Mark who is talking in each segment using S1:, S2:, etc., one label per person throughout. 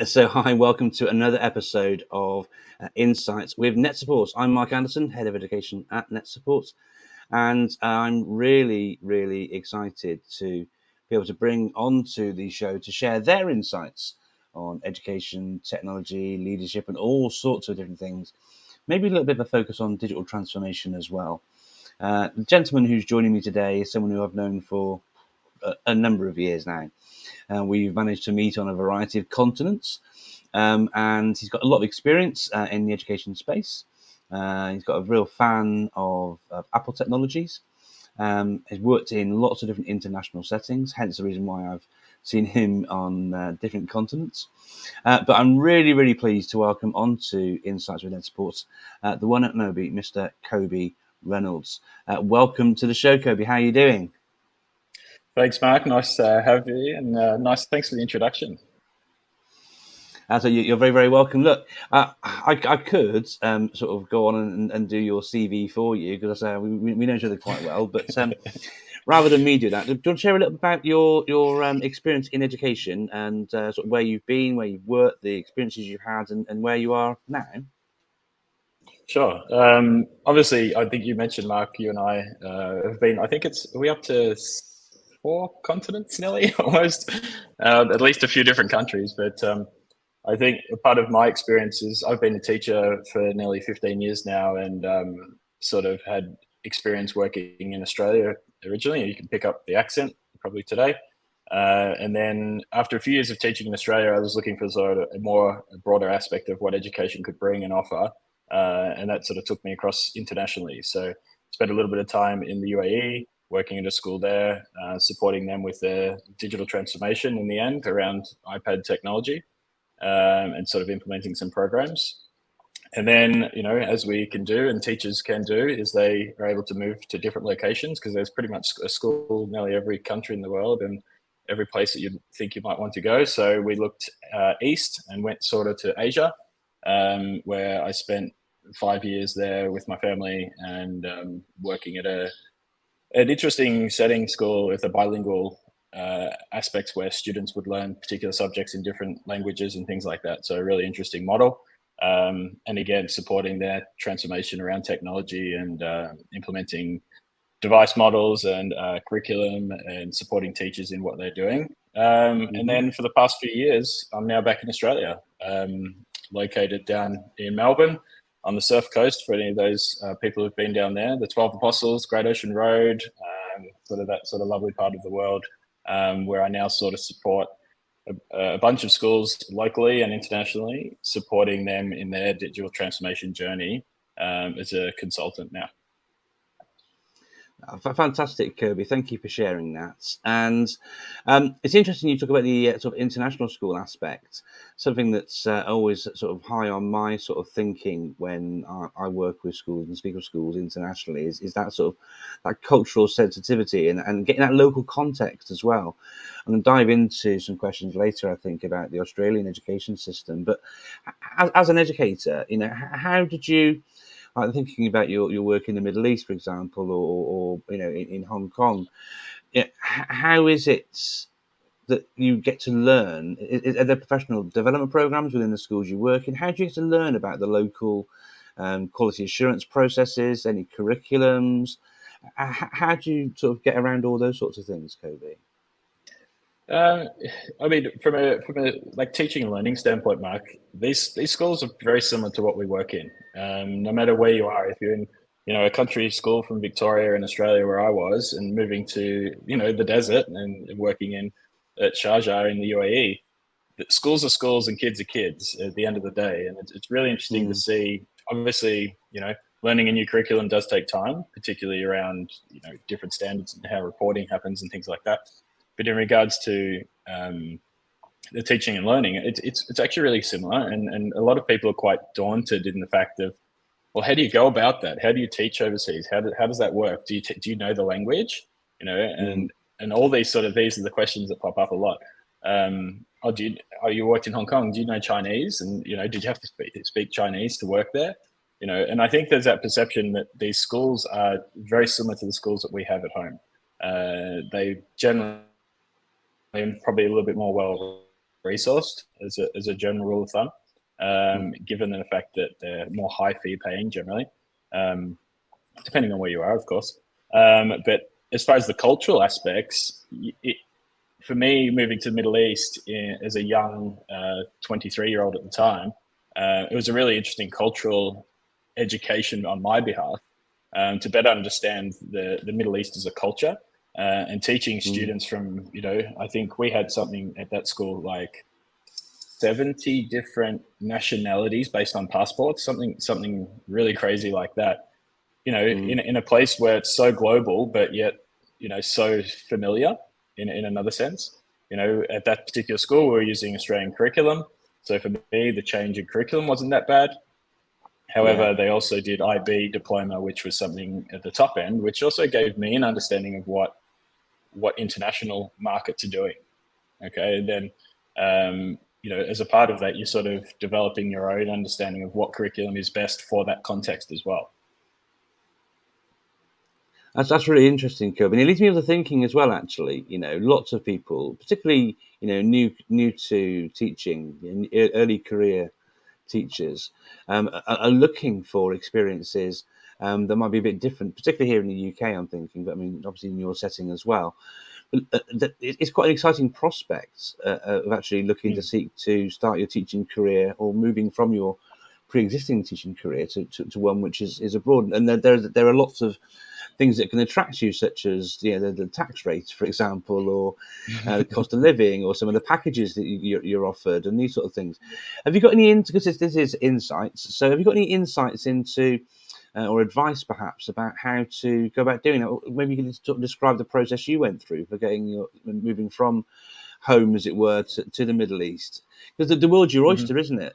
S1: So, hi, welcome to another episode of Insights with NetSupport. I'm Mark Anderson, Head of Education at NetSupport, and I'm really, really excited to be able to bring onto the show to share their insights on education, technology, leadership, and all sorts of different things. Maybe a little bit of a focus on digital transformation as well. The gentleman who's joining me today is someone who I've known for a number of years now. We've managed to meet on a variety of continents, and he's got a lot of experience in the education space. He's got a real fan of Apple technologies. He's worked in lots of different international settings, hence the reason why I've seen him on different continents. But I'm really, really pleased to welcome onto Insights with NetSupport the one and only Mr. Coby Reynolds. Welcome to the show, Coby. How are you doing?
S2: Thanks, Mark. Nice to have you, and thanks for the introduction.
S1: So you're very, very welcome. Look, I could sort of go on and do your CV for you because we know each other quite well. But rather than me do that, do you want to share a little about your experience in education and sort of where you've been, where you've worked, the experiences you've had, and where you are now?
S2: Sure. Obviously, I think you mentioned, Mark, you and I have been, are we up to 4 continents nearly, almost, at least a few different countries. But I think a part of my experience is I've been a teacher for nearly 15 years now, and sort of had experience working in Australia originally. You can pick up the accent probably today. And then after a few years of teaching in Australia, I was looking for sort of a broader aspect of what education could bring and offer. And that sort of took me across internationally. So spent a little bit of time in the UAE, working at a school there, supporting them with their digital transformation in the end around iPad technology, and sort of implementing some programs. And then, as we can do and teachers can do, is they are able to move to different locations because there's pretty much a school in nearly every country in the world and every place that you think you might want to go. So we looked east and went sort of to Asia, where I spent 5 years there with my family and working at an interesting setting school with a bilingual aspects where students would learn particular subjects in different languages and things like that. So a really interesting model. And again, supporting their transformation around technology and implementing device models and curriculum and supporting teachers in what they're doing. And then for the past few years, I'm now back in Australia, located down in Melbourne on the surf coast. For any of those people who've been down there, the 12 Apostles, Great Ocean Road, sort of that sort of lovely part of the world, where I now sort of support a bunch of schools locally and internationally, supporting them in their digital transformation journey as a consultant now.
S1: Fantastic, Coby. Thank you for sharing that. And it's interesting you talk about the sort of international school aspect. Something that's always sort of high on my sort of thinking when I work with schools and speak of schools internationally is that sort of that cultural sensitivity and getting that local context as well. I'm going to dive into some questions later, I think, about the Australian education system. But as an educator, how did you... I'm thinking about your work in the Middle East, for example, or in Hong Kong. How is it that you get to learn? Are there professional development programs within the schools you work in? How do you get to learn about the local quality assurance processes, any curriculums? How do you sort of get around all those sorts of things, Coby?
S2: I mean, from a like teaching and learning standpoint, Mark, these schools are very similar to what we work in. No matter where you are, if you're in a country school from Victoria in Australia where I was, and moving to the desert and working at Sharjah in the UAE, schools are schools and kids are kids at the end of the day, and it's really interesting to see. Obviously, learning a new curriculum does take time, particularly around different standards and how reporting happens and things like that. But in regards to the teaching and learning, it's actually really similar, and a lot of people are quite daunted in the fact of well, how do you go about that? How do you teach overseas? How does that work? Do you know the language? You know,
S1: Mm,
S2: and all these these are the questions that pop up a lot. Oh, you worked in Hong Kong? Do you know Chinese? And you know, did you have to speak Chinese to work there? You know, and I think there's that perception that these schools are very similar to the schools that we have at home. They generally probably a little bit more well resourced as a general rule of thumb,
S1: mm,
S2: given the fact that they're more high fee paying generally, um, depending on where you are, of course. But as far as the cultural aspects, for me, moving to the Middle East as a young 23-year-old at the time, it was a really interesting cultural education on my behalf to better understand the Middle East as a culture and teaching
S1: mm,
S2: students from, you know, I think we had something at that school like 70 different nationalities based on passports, something really crazy like that. You know,
S1: mm,
S2: in a place where it's so global, but yet, you know, so familiar in another sense. You know, at that particular school, we were using Australian curriculum. So for me, the change in curriculum wasn't that bad.
S1: yeah.
S2: However, they also did IB diploma, which was something at the top end, which also gave me an understanding of what international markets are doing. Okay, and then you know, as a part of that, you're sort of developing your own understanding of what curriculum is best for that context as well.
S1: That's really interesting, Coby. And it leads me to thinking as well. Actually, you know, lots of people, particularly new to teaching, early career teachers, are looking for experiences that might be a bit different, particularly here in the UK. I'm thinking, but I mean, obviously in your setting as well. But it's quite an exciting prospect of actually looking to
S2: Mm.
S1: seek to start your teaching career or moving from your pre-existing teaching career to one which is abroad. And there are lots of things that can attract you, such as the tax rate, for example, or the cost of living, or some of the packages that you're offered, and these sort of things. Have you got any because this is insights? So have you got any insights into or advice perhaps about how to go about doing that? Maybe you can sort of describe the process you went through for moving from home, as it were, to the Middle East, because the world's your
S2: Mm-hmm.
S1: oyster, isn't it?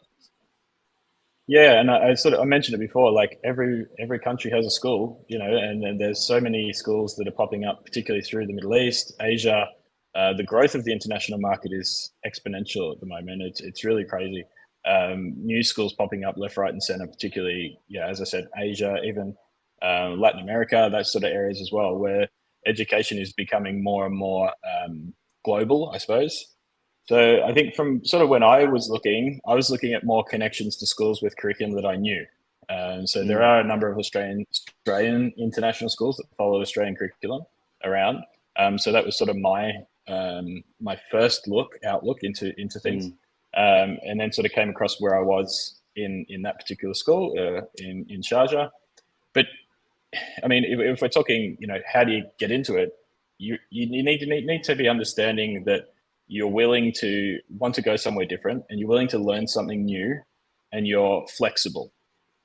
S2: Yeah, and I mentioned it before. Like every country has a school, you know, and there's so many schools that are popping up, particularly through the Middle East, Asia. The growth of the international market is exponential at the moment. It's really crazy. New schools popping up left, right, and center, particularly, yeah, as I said, Asia, even Latin America, those sort of areas as well, where education is becoming more and more global, I suppose. So I think from sort of when I was looking at more connections to schools with curriculum that I knew. So there
S1: Mm,
S2: are a number of Australian international schools that follow Australian curriculum around. So that was sort of my first outlook into things,
S1: mm,
S2: and then sort of came across where I was in that particular school in Sharjah. But I mean, if we're talking, you know, how do you get into it? You need to be understanding that you're willing to want to go somewhere different, and you're willing to learn something new, and you're flexible.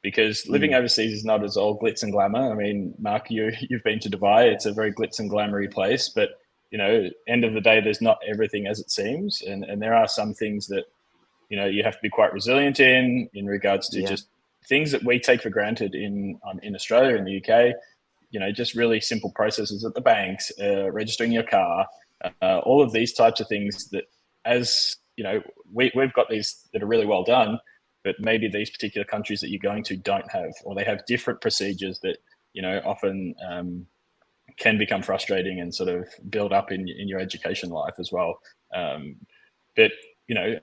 S2: Because living
S1: mm,
S2: overseas is not as all glitz and glamour. I mean, Mark, you've been to Dubai. It's a very glitz and glamoury place, but you know, end of the day, there's not everything as it seems, and there are some things that you know you have to be quite resilient in regards to
S1: yeah.
S2: just things that we take for granted in Australia and the UK. You know, just really simple processes at the banks, registering your car, all of these types of things that, as you know, we've got these that are really well done, but maybe these particular countries that you're going to don't have, or they have different procedures that, you know, often can become frustrating and sort of build up in your education life as well. Um, but, you know,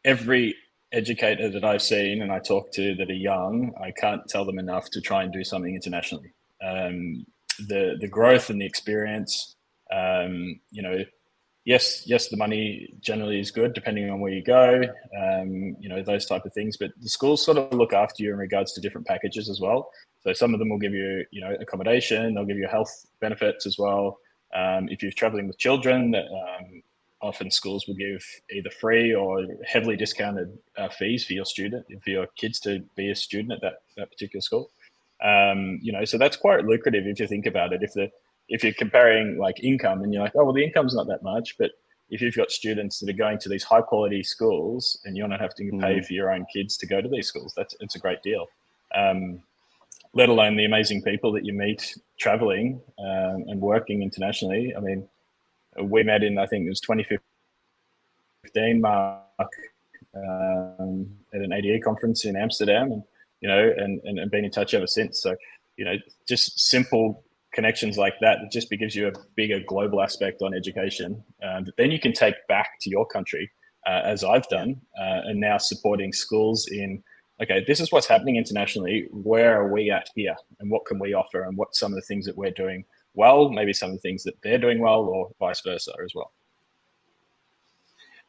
S2: every educator that I've seen and I talk to that are young, I can't tell them enough to try and do something internationally. The growth and the experience, you know, yes, the money generally is good depending on where you go, you know, those type of things. But the schools sort of look after you in regards to different packages as well. So some of them will give you, you know, accommodation. They'll give you health benefits as well. If you're traveling with children, often schools will give either free or heavily discounted fees for your kids to be a student at that particular school. You know, so that's quite lucrative if you think about it. If you're comparing like income and you're like, oh well, the income's not that much, but if you've got students that are going to these high quality schools and you're not having to pay
S1: Mm.
S2: for your own kids to go to these schools, it's a great deal. let alone the amazing people that you meet traveling and working internationally. I mean, we met in, I think it was 2015, Mark, at an ADE conference in Amsterdam, and and been in touch ever since. So, just simple connections like that, it just gives you a bigger global aspect on education that then you can take back to your country, as I've done, and now supporting schools in, okay, this is what's happening internationally. Where are we at here? And what can we offer? And what some of the things that we're doing well, maybe some of the things that they're doing well, or vice versa as well.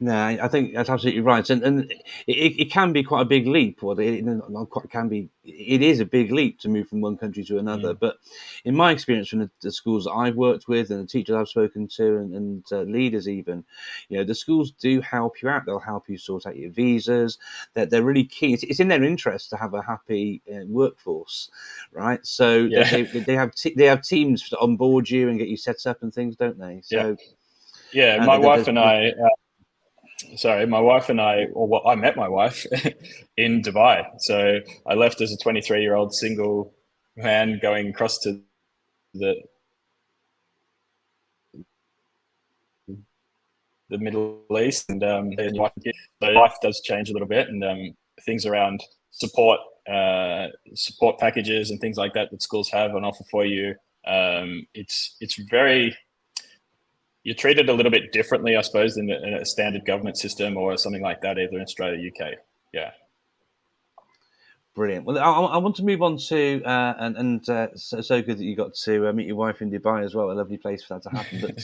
S1: No, I think that's absolutely right, and it can be quite a big leap, or it is a big leap to move from one country to another. But in my experience from the schools that I've worked with and the teachers I've spoken to and leaders even, the schools do help you out. They'll help you sort out your visas. They're really key. It's in their interest to have a happy workforce, right? So they have teams to onboard you and get you set up and things, don't they? So
S2: my wife and I. My wife and I, I met my wife in Dubai. So I left as a 23-year-old single man going across to the Middle East, and life does change a little bit, and things around support packages and things like that schools have on offer for you. It's very, you're treated a little bit differently, I suppose, than a standard government system or something like that, either in Australia, UK. Yeah.
S1: Brilliant. Well, I want to move on to so good that you got to meet your wife in Dubai as well. A lovely place for that to happen.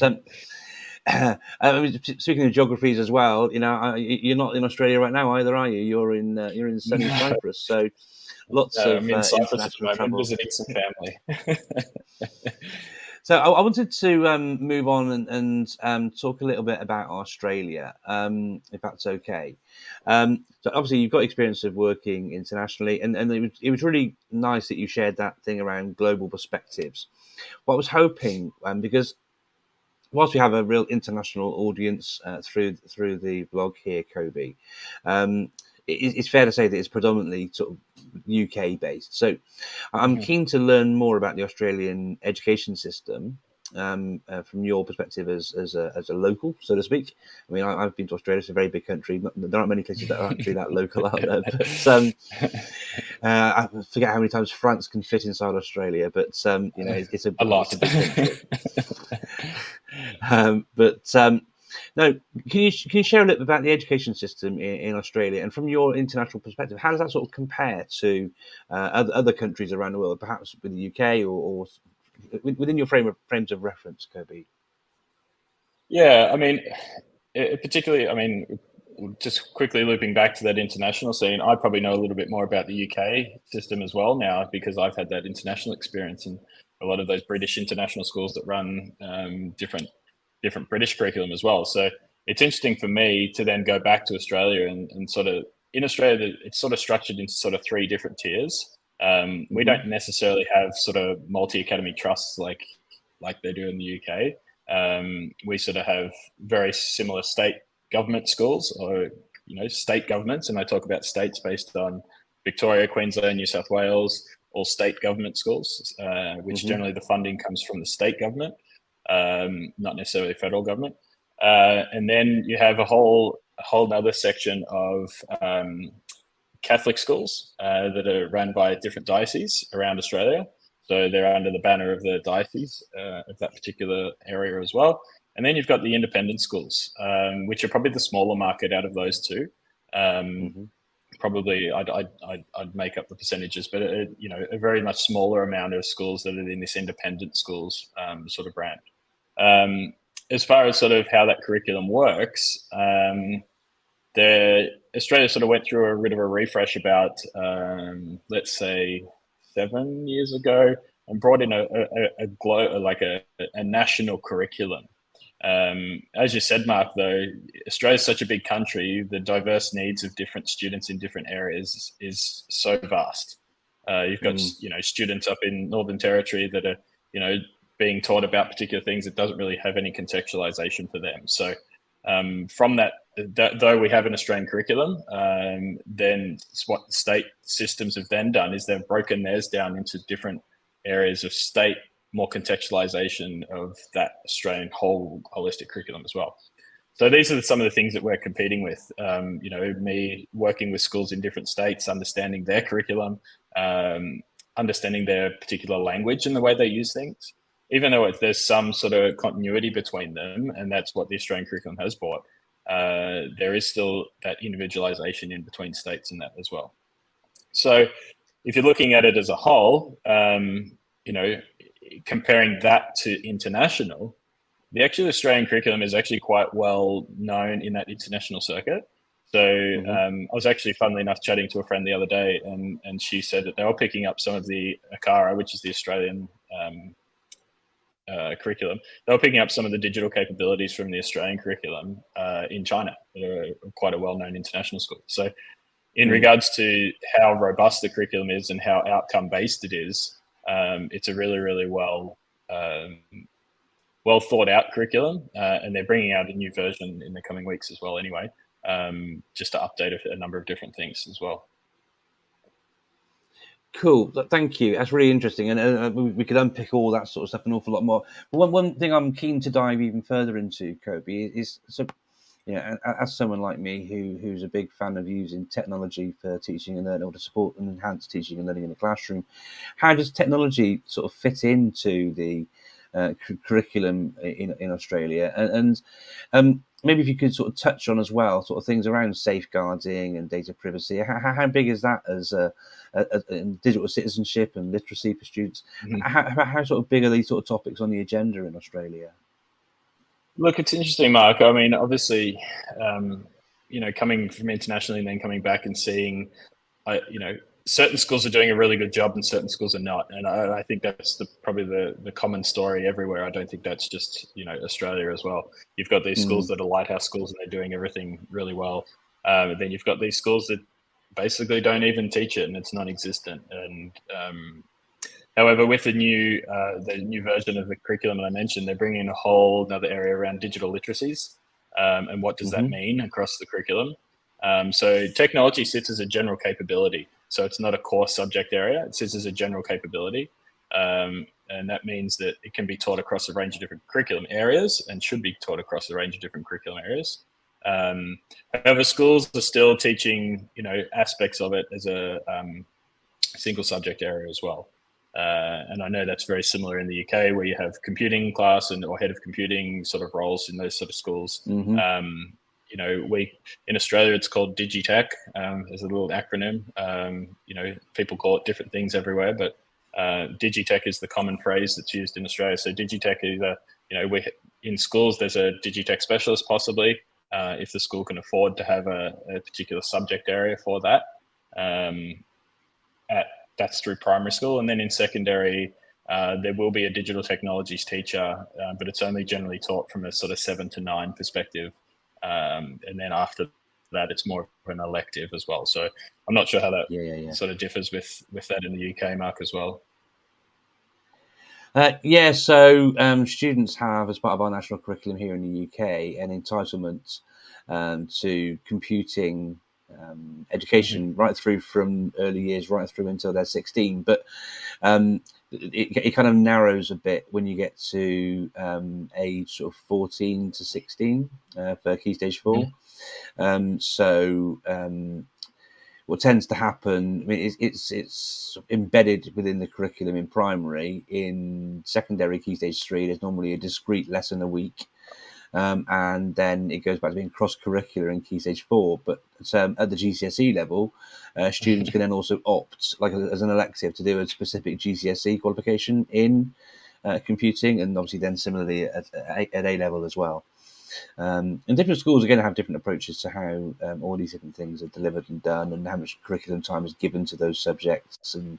S1: But speaking of geographies as well, you're not in Australia right now either, are you? You're in sunny Cyprus. So lots of
S2: I'm in Cyprus
S1: international
S2: at the moment,
S1: travel.
S2: visiting some family.
S1: So I wanted to move on and talk a little bit about Australia, if that's okay. So obviously you've got experience of working internationally, and it was really nice that you shared that thing around global perspectives. What I was hoping, because whilst we have a real international audience through the blog here, Coby, it's fair to say that it's predominantly sort of UK based. So I'm keen to learn more about the Australian education system from your perspective as a local, so to speak. I mean, I've been to Australia; it's a very big country. There aren't many places that are actually that local out there. But I forget how many times France can fit inside Australia. But it's a
S2: lot.
S1: It's a big country. No, can you share a little bit about the education system in Australia, and from your international perspective, how does that sort of compare to other countries around the world, perhaps with the UK or within your frames of reference, Coby?
S2: Yeah, I mean, particularly, I mean, just quickly looping back to that international scene, I probably know a little bit more about the UK system as well now because I've had that international experience and a lot of those British international schools that run different British curriculum as well. So it's interesting for me to then go back to Australia and sort of, in Australia, it's sort of structured into sort of 3 different tiers. We don't necessarily have sort of multi-academy trusts like they do in the UK. We sort of have very similar state government schools or state governments, and I talk about states based on Victoria, Queensland, New South Wales, all state government schools, which generally the funding comes from the state government, not necessarily federal government. And then you have a whole other section of Catholic schools that are run by different dioceses around Australia. So they're under the banner of the diocese of that particular area as well. And then you've got the independent schools, which are probably the smaller market out of those two. Probably I'd make up the percentages, but a very much smaller amount of schools that are in this independent schools sort of brand. As far as sort of how that curriculum works, Australia sort of went through a bit of a refresh about, let's say, 7 years ago, and brought in a national curriculum. As you said, Mark, though, Australia is such a big country, the diverse needs of different students in different areas is so vast. You've got students up in Northern Territory that are being taught about particular things that doesn't really have any contextualization for them. So from that that though we have an Australian curriculum, then what state systems have then done is they've broken theirs down into different areas of state, more contextualization of that Australian whole holistic curriculum as well. So these are some of the things that we're competing with. Me working with schools in different states, understanding their curriculum, understanding their particular language and the way they use things. Even though there's some sort of continuity between them, and that's what the Australian curriculum has brought, there is still that individualization in between states and that as well. So if you're looking at it as a whole, comparing that to international, the actual Australian curriculum is actually quite well known in that international circuit. So I was actually, funnily enough, chatting to a friend the other day, and she said that they were picking up some of the ACARA, which is the Australian curriculum. They were picking up some of the digital capabilities from the Australian curriculum in China, that are quite a well-known international school. So in regards to how robust the curriculum is and how outcome-based it is, it's a really, really well thought out curriculum, and they're bringing out a new version in the coming weeks as well anyway, just to update a number of different things as well.
S1: Cool, thank you. That's really interesting, and we could unpick all that sort of stuff an awful lot more. But one thing I'm keen to dive even further into, Coby, is so, as someone like me who's a big fan of using technology for teaching and learning, or to support and enhance teaching and learning in the classroom, how does technology sort of fit into the curriculum in Australia? And maybe if you could sort of touch on as well sort of things around safeguarding and data privacy. How big is that as digital citizenship and literacy for students? How sort of big are these sort of topics on the agenda in Australia?
S2: Look, it's interesting, Mark. I mean, obviously, coming from internationally and then coming back and seeing, certain schools are doing a really good job and certain schools are not. And I think that's probably the common story everywhere. I don't think that's just, Australia as well. You've got these schools that are lighthouse schools and they're doing everything really well. Then you've got these schools that basically don't even teach it and it's non-existent. And however, with the new version of the curriculum that I mentioned, they're bringing in a whole another area around digital literacies. And what does that mean across the curriculum? So technology sits as a general capability. So it's not a core subject area. It sits as a general capability. And that means that it can be taught across a range of different curriculum areas and should be taught across a range of different curriculum areas. However, schools are still teaching, aspects of it as a single subject area as well. And I know that's very similar in the UK, where you have computing class or head of computing sort of roles in those sort of schools. In Australia, it's called Digitech. There's a little acronym. People call it different things everywhere, but Digitech is the common phrase that's used in Australia. So Digitech is in schools, there's a Digitech specialist possibly, if the school can afford to have a particular subject area for that. That's through primary school. And then in secondary, there will be a digital technologies teacher, but it's only generally taught from a sort of 7 to 9 perspective. And then after that, it's more of an elective as well. So I'm not sure how that sort of differs with that in the UK, Mark, as well.
S1: So students have, as part of our national curriculum here in the UK, an entitlement to computing education right through from early years right through until they're 16. But it kind of narrows a bit when you get to age sort of 14 to 16 for Key Stage 4. What tends to happen, I mean, it's embedded within the curriculum in primary. In secondary Key Stage 3, there's normally a discrete lesson a week. And then it goes back to being cross-curricular in Key Stage 4. But at the GCSE level, students can then also opt, like as an elective, to do a specific GCSE qualification in computing, and obviously then similarly at A level as well. And different schools are going to have different approaches to how all these different things are delivered and done, and how much curriculum time is given to those subjects, and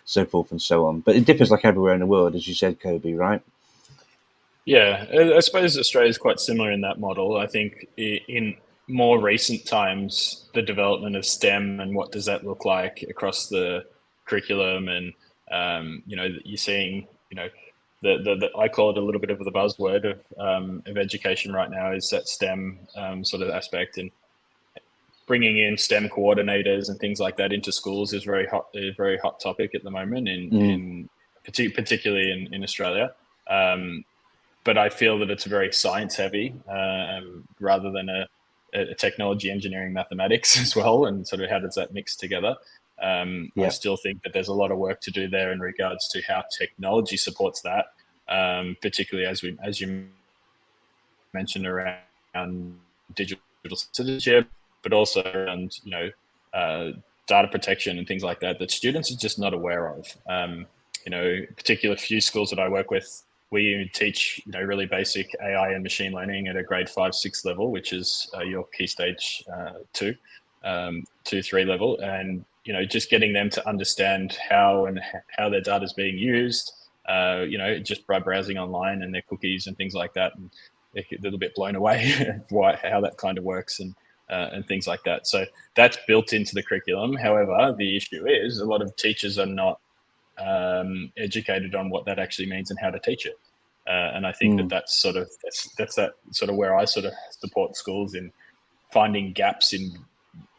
S1: so forth and so on. But it differs like everywhere in the world, as you said, Coby, right?
S2: Yeah, I suppose Australia is quite similar in that model. I think in more recent times, the development of STEM and what does that look like across the curriculum, and you're seeing I call it a little bit of the buzzword of education right now is that STEM sort of aspect, and bringing in STEM coordinators and things like that into schools is very hot topic at the moment in particularly in Australia. But I feel that it's very science heavy rather than a technology, engineering, mathematics as well, and sort of how does that mix together. I still think that there's a lot of work to do there in regards to how technology supports that, particularly as you mentioned around digital citizenship, but also around data protection and things like that that students are just not aware of. Particular few schools that I work with, we teach really basic AI and machine learning at a grade 5-6 level, which is your key stage 2, 2-3 level, and just getting them to understand how their data is being used, just by browsing online and their cookies and things like that, and they're a little bit blown away how that kind of works and things like that. So that's built into the curriculum. However, the issue is a lot of teachers are not educated on what that actually means and how to teach it. And I think that's that sort of where I sort of support schools in finding gaps in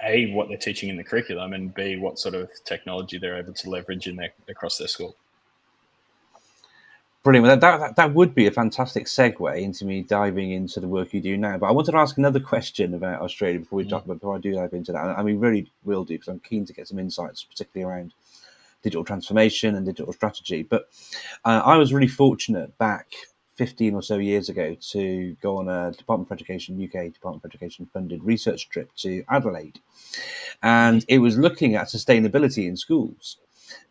S2: A, what they're teaching in the curriculum, and B, what sort of technology they're able to leverage across their school.
S1: Brilliant. That would be a fantastic segue into me diving into the work you do now. But I wanted to ask another question about Australia before I do dive into that. And we really will do, because I'm keen to get some insights, particularly around digital transformation and digital strategy. But I was really fortunate back 15 or so years ago to go on a Department for Education, UK Department for Education funded research trip to Adelaide. And it was looking at sustainability in schools.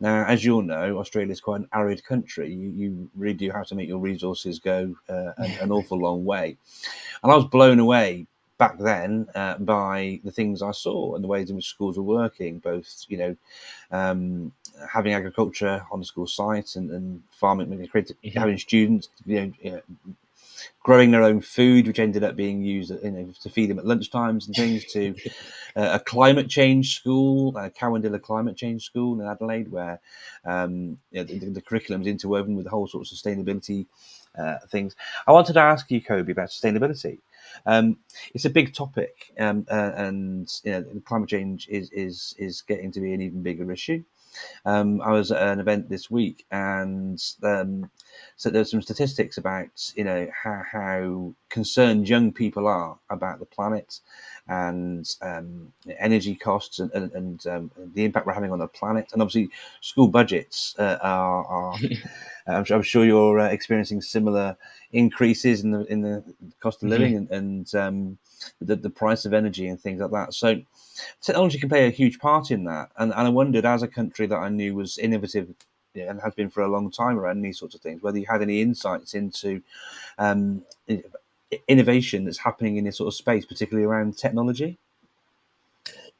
S1: Now, as you all know, Australia is quite an arid country. You really do have to make your resources go an awful long way. And I was blown away back then by the things I saw and the ways in which schools were working, both, having agriculture on the school site and farming, having students, growing their own food, which ended up being used, to feed them at lunchtimes and things, to a climate change school, Cowandilla Climate Change School in Adelaide, where the curriculum is interwoven with the whole sort of sustainability things. I wanted to ask you, Coby, about sustainability. It's a big topic, and climate change is getting to be an even bigger issue. I was at an event this week, and so there's some statistics about how concerned young people are about the planet and energy costs and the impact we're having on the planet. And obviously, school budgets are I'm sure you're experiencing similar increases in the cost of living and the price of energy and things like that. So technology can play a huge part in that. And I wondered, as a country that I knew was innovative and has been for a long time around these sorts of things, whether you had any insights into innovation that's happening in this sort of space, particularly around technology.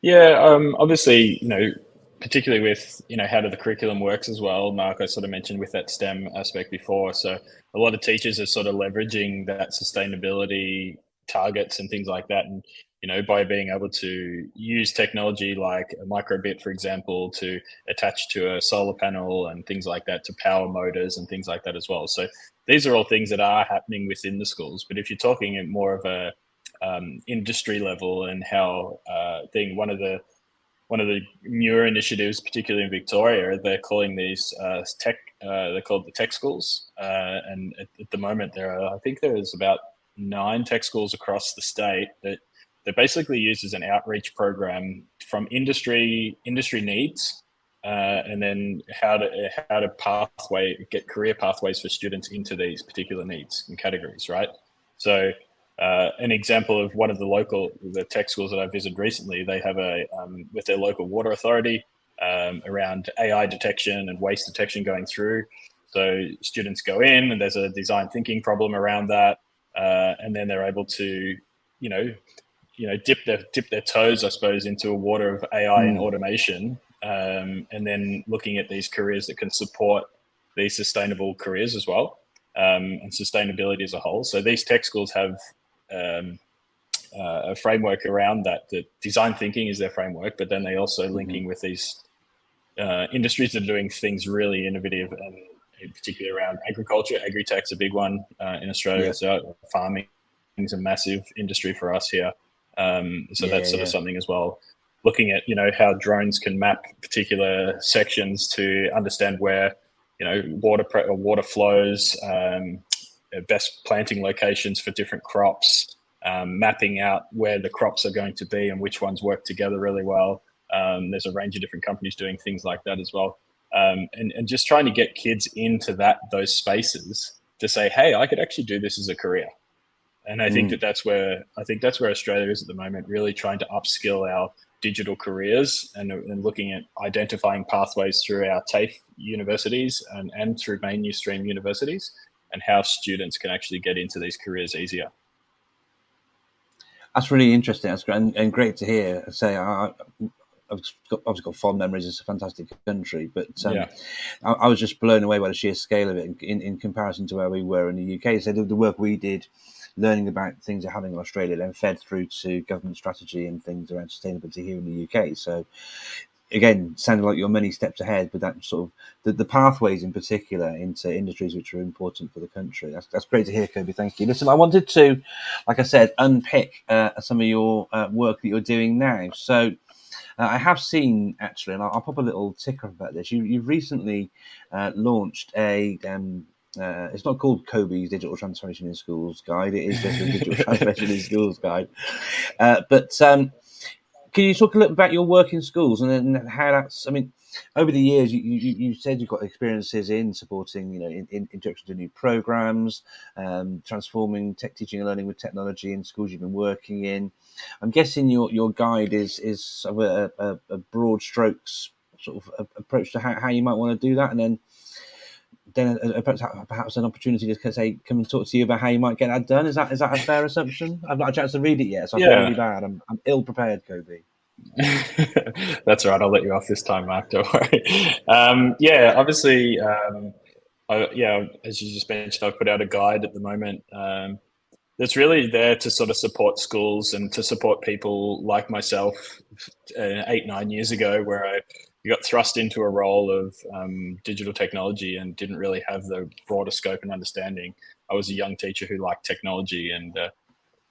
S2: Yeah, obviously, particularly with how the curriculum works as well, Mark, I sort of mentioned with that STEM aspect before. So a lot of teachers are sort of leveraging that sustainability targets and things like that, and by being able to use technology like a microbit, for example, to attach to a solar panel and things like that, to power motors and things like that as well. So these are all things that are happening within the schools. But if you're talking at more of a industry level, and how one of the newer initiatives, particularly in Victoria, they're calling these they're called the tech schools. And at the moment, I think there's about 9 tech schools across the state that they're basically used as an outreach program from industry needs, and then how to get career pathways for students into these particular needs and categories, right? So an example of one of the tech schools that I visited recently, they have with their local water authority, around AI detection and waste detection going through. So students go in and there's a design thinking problem around that, and then they're able to, dip their toes, I suppose, into a water of AI and automation, and then looking at these careers that can support these sustainable careers as well, and sustainability as a whole. So these tech schools have a framework around that. The design thinking is their framework, but then they also linking with these industries that are doing things really innovative in particular around agriculture. Agri-tech's a big one in Australia.
S1: Yeah.
S2: So farming is a massive industry for us here. So that's sort of something as well. Looking at, how drones can map particular sections to understand where, water flows, best planting locations for different crops, mapping out where the crops are going to be and which ones work together really well. There's a range of different companies doing things like that as well. And just trying to get kids into those spaces to say, hey, I could actually do this as a career. And I think that's where Australia is at the moment, really trying to upskill our digital careers and looking at identifying pathways through our TAFE universities and through mainstream universities, and how students can actually get into these careers easier.
S1: That's really interesting. That's great and great to hear. I've obviously got fond memories. It's a fantastic country, but I was just blown away by the sheer scale of it in comparison to where we were in the UK. So the work we did, learning about things that are happening in Australia, then fed through to government strategy and things around sustainability here in the UK. So again, sounded like you're many steps ahead, but that sort of the pathways in particular into industries which are important for the country. That's great to hear, Coby. Thank you. Listen, I wanted to, like I said, unpick some of your work that you're doing now. So I have seen, actually, and I'll pop a little ticker about this. You've recently launched a it's not called Coby's Digital Transformation in Schools Guide. It is just a Digital Transformation in Schools Guide. But can you talk a little about your work in schools and then how that's? I mean, over the years, you said you've got experiences in supporting, in introduction to new programs, transforming teaching and learning with technology in schools you've been working in. I'm guessing your guide is sort of a broad strokes sort of approach to how you might want to do that, and then perhaps an opportunity to say, come and talk to you about how you might get that done. Is that a fair assumption? I've not had a chance to read it yet, so I feel really bad. I'm ill prepared, Coby.
S2: That's all right. I'll let you off this time, Mark. Don't worry. Obviously, as you just mentioned, I've put out a guide at the moment that's really there to sort of support schools and to support people like myself 8-9 years ago, where I got thrust into a role of digital technology and didn't really have the broader scope and understanding. I was a young teacher who liked technology, and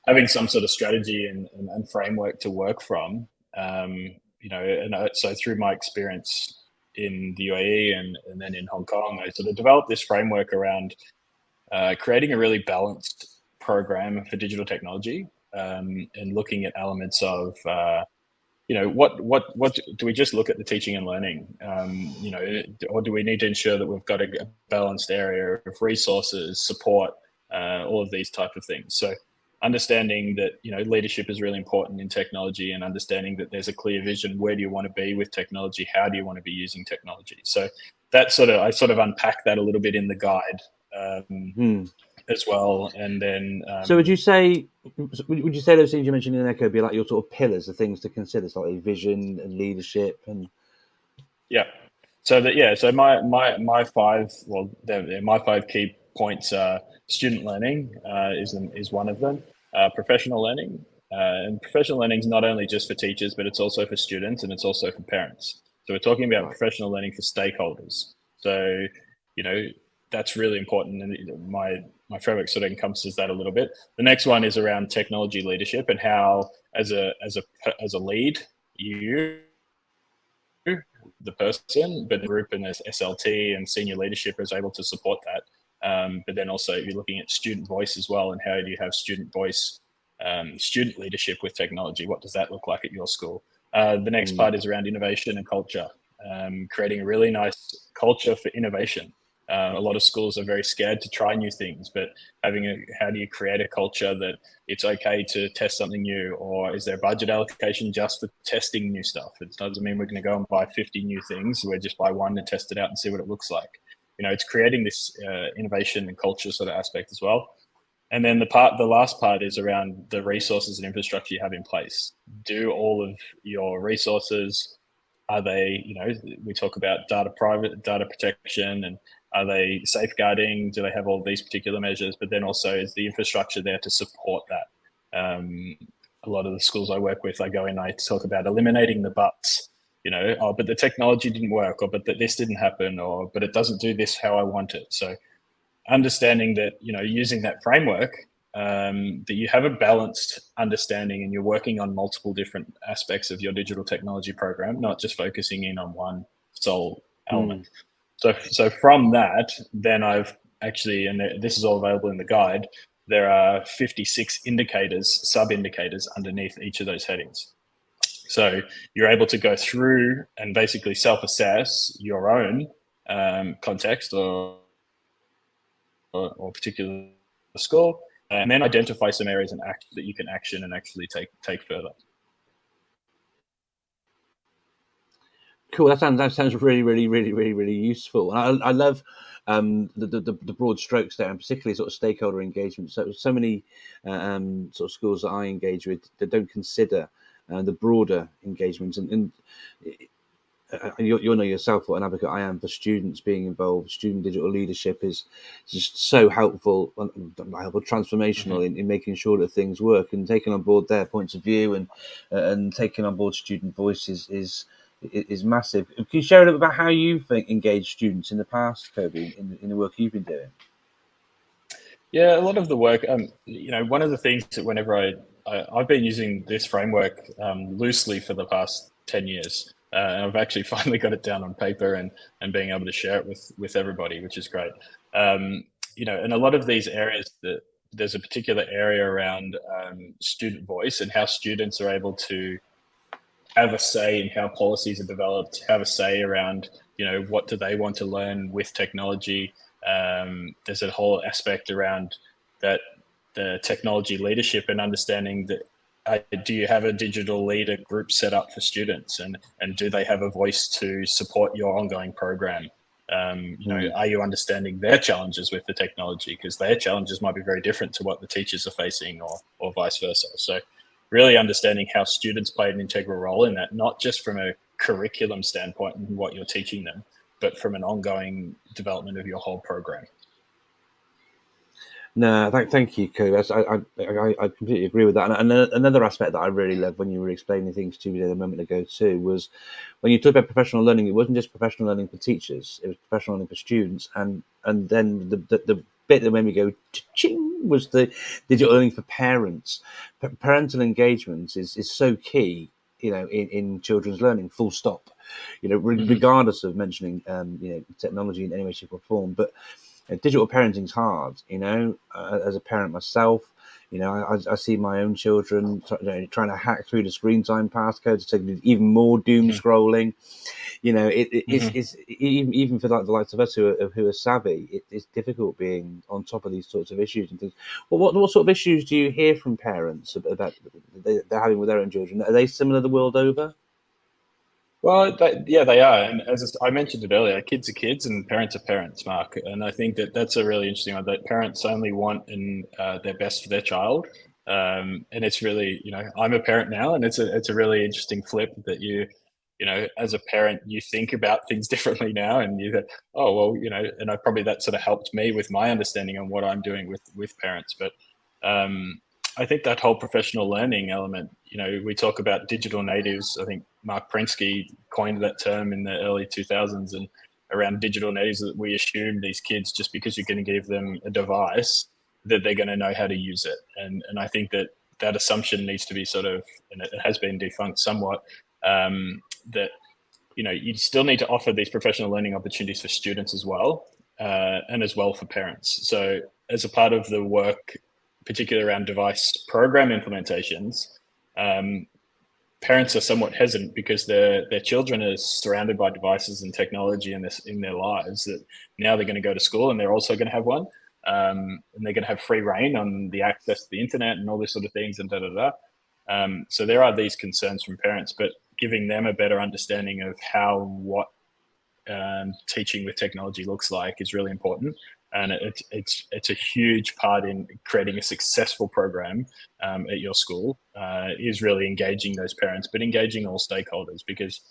S2: having some sort of strategy and framework to work from, so through my experience in the UAE and then in Hong Kong, I sort of developed this framework around creating a really balanced program for digital technology, and looking at elements of what do we just look at the teaching and learning, or do we need to ensure that we've got a balanced area of resources, support, all of these type of things. So understanding that leadership is really important in technology, and understanding that there's a clear vision. Where do you want to be with technology? How do you want to be using technology? So I sort of unpack that a little bit in the guide as well. And then
S1: so would you say those things you mentioned in there could be like your sort of pillars, the things to consider, so like vision and leadership and
S2: so my five key points are: student learning is one of them, professional learning, and professional learning is not only just for teachers, but it's also for students, and it's also for parents. So we're talking about professional learning for stakeholders. So that's really important, and my framework sort of encompasses that a little bit. The next one is around technology leadership, and how as a lead, the person, but the group and the SLT and senior leadership is able to support that. But then also you're looking at student voice as well, and how do you have student voice, student leadership with technology? What does that look like at your school? The next part is around innovation and culture, creating a really nice culture for innovation. A lot of schools are very scared to try new things, but how do you create a culture that it's okay to test something new? Or is there budget allocation just for testing new stuff? It doesn't mean we're going to go and buy 50 new things. We'll just buy one and test it out and see what it looks like. It's creating this innovation and culture sort of aspect as well. And then the last part is around the resources and infrastructure you have in place. Do all of your resources, are they, we talk about data protection, and are they safeguarding? Do they have all these particular measures? But then also, is the infrastructure there to support that? A lot of the schools I work with, I go in, I talk about eliminating the buts. oh, but the technology didn't work, or but that this didn't happen, or but it doesn't do this how I want it. So understanding that, using that framework, that you have a balanced understanding and you're working on multiple different aspects of your digital technology program, not just focusing in on one sole element. So from that, then I've actually, and this is all available in the guide, there are 56 indicators, sub-indicators underneath each of those headings. So you're able to go through and basically self-assess your own context or particular school, and then identify some areas and that you can action and actually take further.
S1: Cool. That sounds really useful. And I love the broad strokes there, and particularly sort of stakeholder engagement. So many sort of schools that I engage with that don't consider the broader engagement, and you'll know yourself what an advocate I am for students being involved. Student digital leadership is just so helpful, transformational in making sure that things work, and taking on board their points of view and taking on board student voices is massive. Can you share a little bit about how you've engaged students in the past, Coby, in the work you've been doing?
S2: Yeah, a lot of the work, one of the things that whenever I've been using this framework loosely for the past 10 years. And I've actually finally got it down on paper and being able to share it with everybody, which is great. In a lot of these areas, there's a particular area around student voice and how students are able to have a say in how policies are developed, have a say around, what do they want to learn with technology. There's a whole aspect around that, the technology leadership and understanding that do you have a digital leader group set up for students, and do they have a voice to support your ongoing program? Are you understanding their challenges with the technology, because their challenges might be very different to what the teachers are facing, or vice versa. So really understanding how students play an integral role in that, not just from a curriculum standpoint and what you're teaching them, but from an ongoing development of your whole program.
S1: No, thank you, Coby. I completely agree with that. And another aspect that I really loved when you were explaining things to me a moment ago too was when you talked about professional learning. It wasn't just professional learning for teachers; it was professional learning for students. And then the bit that made me go ching was the digital learning for parents. Parental engagement is so key, in children's learning. Full stop. Regardless of mentioning technology in any way, shape, or form, but digital parenting's hard, as a parent myself. I see my own children trying to hack through the screen time passcodes to take even more doom scrolling. It's even for the likes of us who are savvy. It's difficult being on top of these sorts of issues and things. Well, what sort of issues do you hear from parents about they're having with their own children? Are they similar the world over?
S2: Well, they are. And as I mentioned it earlier, kids are kids and parents are parents, Mark. And I think that's a really interesting one, that parents only want their best for their child. And it's really, I'm a parent now, and it's a really interesting flip that as a parent, you think about things differently now, and you go, oh, well, and that sort of helped me with my understanding on what I'm doing with parents. But I think that whole professional learning element, we talk about digital natives. I think Mark Prensky coined that term in the early 2000s, and around digital natives, that we assume these kids, just because you're going to give them a device, that they're going to know how to use it. And I think that assumption needs to be sort of, and it has been defunct somewhat, that, you still need to offer these professional learning opportunities for students as well, and as well for parents. So as a part of the work, particularly around device program implementations, parents are somewhat hesitant because their children are surrounded by devices and technology in their lives, that now they're going to go to school and they're also going to have one, and they're going to have free reign on the access to the internet and all these sort of things, and so there are these concerns from parents, but giving them a better understanding of what teaching with technology looks like is really important. And it's a huge part in creating a successful program at your school, is really engaging those parents, but engaging all stakeholders, because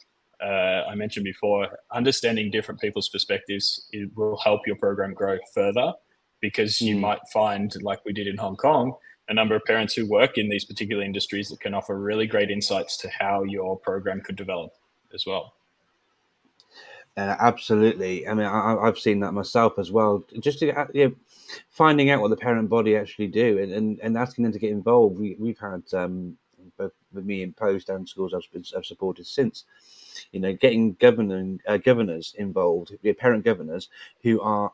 S2: I mentioned before, understanding different people's perspectives, it will help your program grow further, because you might find, like we did in Hong Kong, a number of parents who work in these particular industries that can offer really great insights to how your program could develop. as well.
S1: Absolutely. I mean, I've seen that myself as well. Just to, finding out what the parent body actually do, and asking them to get involved. We've had both with me in post and schools I've supported since. Getting governors involved, parent governors who are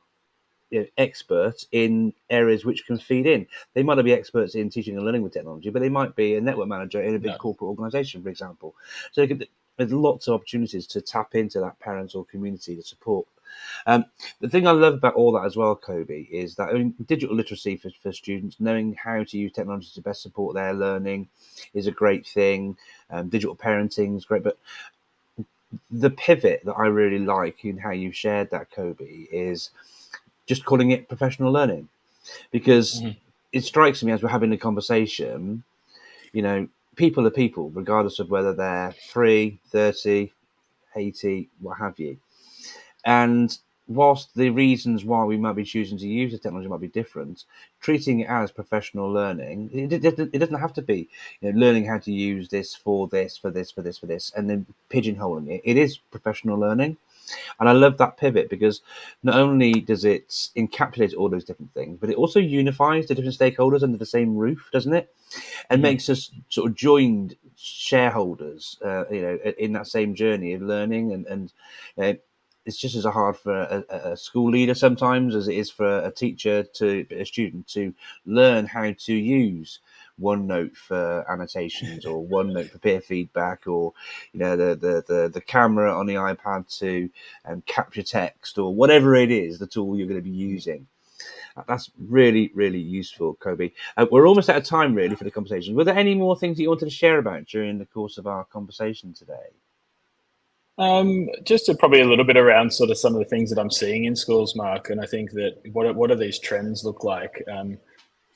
S1: experts in areas which can feed in. They might not be experts in teaching and learning with technology, but they might be a network manager in a big
S2: No.
S1: corporate organization, for example. So there's lots of opportunities to tap into that parental community to support. The thing I love about all that as well, Coby, is that digital literacy for students, knowing how to use technology to best support their learning is a great thing. Digital parenting is great, but the pivot that I really like in how you've shared that, Coby, is just calling it professional learning, because
S2: Mm-hmm.
S1: it strikes me as we're having a conversation, people are people, regardless of whether they're 3, 30, 80, what have you. And whilst the reasons why we might be choosing to use the technology might be different, treating it as professional learning, it doesn't have to be learning how to use this for this, for this, for this, for this, and then pigeonholing it. It is professional learning. And I love that pivot because not only does it encapsulate all those different things, but it also unifies the different stakeholders under the same roof, doesn't it? And
S2: Mm-hmm.
S1: makes us sort of joined shareholders, in that same journey of learning. And it's just as hard for a school leader sometimes as it is for a teacher to a student to learn how to use OneNote for annotations, or OneNote for peer feedback, or the camera on the iPad to capture text, or whatever it is, the tool you're going to be using. That's really, really useful, Coby. We're almost out of time, really, for the conversation. Were there any more things that you wanted to share about during the course of our conversation today?
S2: Just probably a little bit around sort of some of the things that I'm seeing in schools, Mark, and I think that what do these trends look like?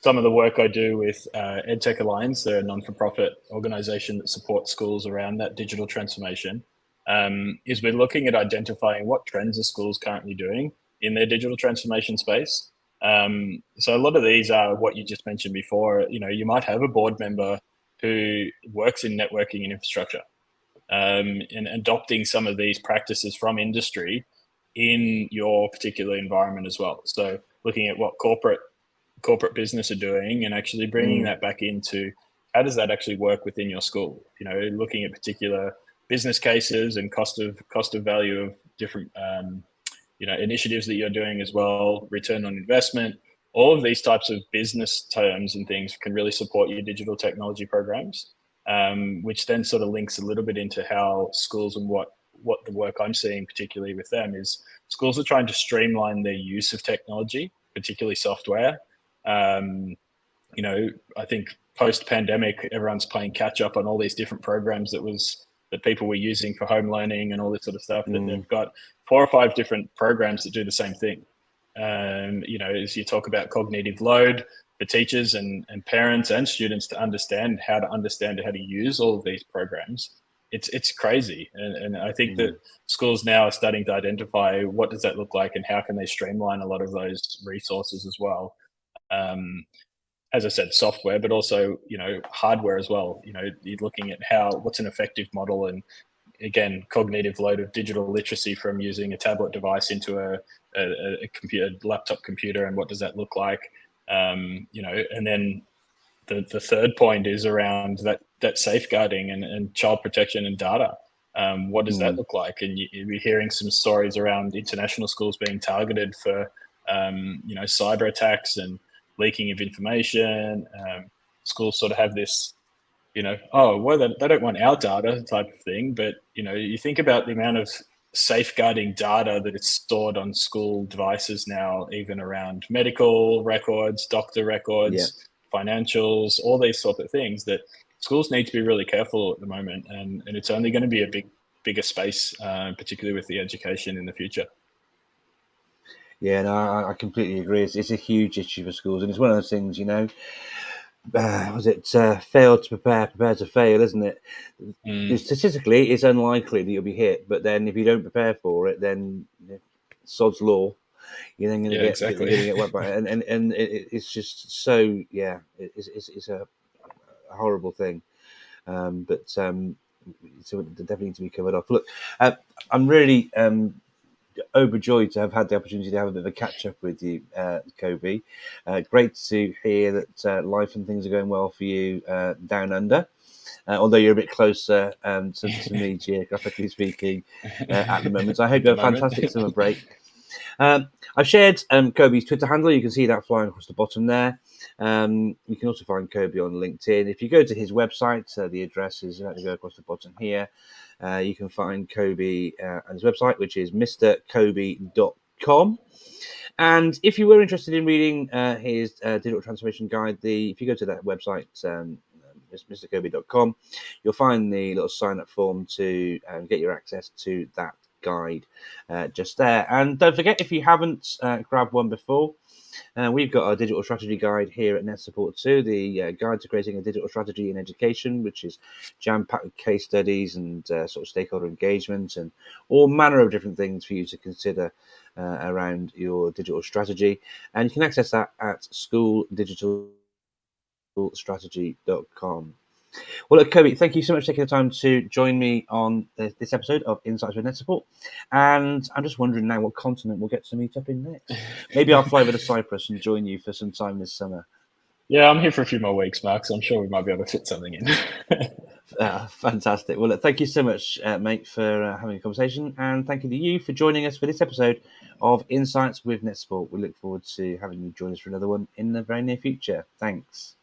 S2: Some of the work I do with EdTech Alliance, they're a non-for-profit organisation that supports schools around that digital transformation, is we're looking at identifying what trends are schools currently doing in their digital transformation space. So a lot of these are what you just mentioned before. You might have a board member who works in networking and infrastructure, and adopting some of these practices from industry in your particular environment as well. So looking at what corporate business are doing and actually bringing
S1: Mm,
S2: that back into how does that actually work within your school. Looking at particular business cases and cost of value of different initiatives that you're doing as well, return on investment. All of these types of business terms and things can really support your digital technology programs, which then sort of links a little bit into how schools and what the work I'm seeing particularly with them is schools are trying to streamline their use of technology, particularly software. um, I think post pandemic, everyone's playing catch up on all these different programs that people were using for home learning and all this sort of stuff. That
S1: mm,
S2: they've got 4 or 5 different programs that do the same thing. As you talk about cognitive load for teachers and parents and students to understand how to use all of these programs, it's crazy. And I think that
S1: mm,
S2: schools now are starting to identify what does that look like and how can they streamline a lot of those resources as well. Um, as I said, software, but also hardware as well. You're looking at what's an effective model, and again, cognitive load of digital literacy from using a tablet device into a computer, laptop computer, and what does that look like? And then the third point is around that safeguarding and child protection and data. What does that
S1: mm.
S2: look like? And you're hearing some stories around international schools being targeted for cyber attacks and leaking of information. Schools sort of have this, oh, well, they don't want our data type of thing. But, you think about the amount of safeguarding data that is stored on school devices now, even around medical records, doctor
S1: Yeah.
S2: records, financials, all these sort of things that schools need to be really careful at the moment. And it's only going to be a bigger space, particularly with the education in the future.
S1: Yeah, no, I completely agree. It's a huge issue for schools, and it's one of those things, was it fail to prepare, prepare to fail, isn't it?
S2: Mm,
S1: Statistically, it's unlikely that you'll be hit, but then if you don't prepare for it, then sod's law, you're then going to
S2: yeah,
S1: you're
S2: exactly.
S1: going to get wet by it, and it's just so, yeah, it's a horrible thing. But so it definitely need to be covered off. Look, I'm really overjoyed to have had the opportunity to have a bit of a catch up with you, Coby. Great to hear that life and things are going well for you down under. Although you're a bit closer to me geographically speaking at the moment. So I hope
S2: At
S1: you
S2: the
S1: have a
S2: moment.
S1: fantastic summer break. I've shared Coby's Twitter handle. You can see that flying across the bottom there. You can also find Coby on LinkedIn. If you go to his website, the address is to go across the bottom here. You can find Coby and his website, which is mrcoby.com. And if you were interested in reading his digital transformation guide, if you go to that website, mrcoby.com, you'll find the little sign up form to get your access to that guide just there. And don't forget, if you haven't grabbed one before, we've got our digital strategy guide here at NetSupport too, the guide to creating a digital strategy in education, which is jam-packed with case studies and sort of stakeholder engagement and all manner of different things for you to consider around your digital strategy. And you can access that at schooldigitalstrategy.com. Well, look, Coby, thank you so much for taking the time to join me on this episode of Insights with NetSupport. And I'm just wondering now what continent we'll get to meet up in next. Maybe I'll fly over to Cyprus and join you for some time this summer.
S2: Yeah, I'm here for a few more weeks, Mark, so I'm sure we might be able to fit something in.
S1: Fantastic. Well, look, thank you so much, mate, for having a conversation. And thank you to you for joining us for this episode of Insights with NetSupport. We look forward to having you join us for another one in the very near future. Thanks.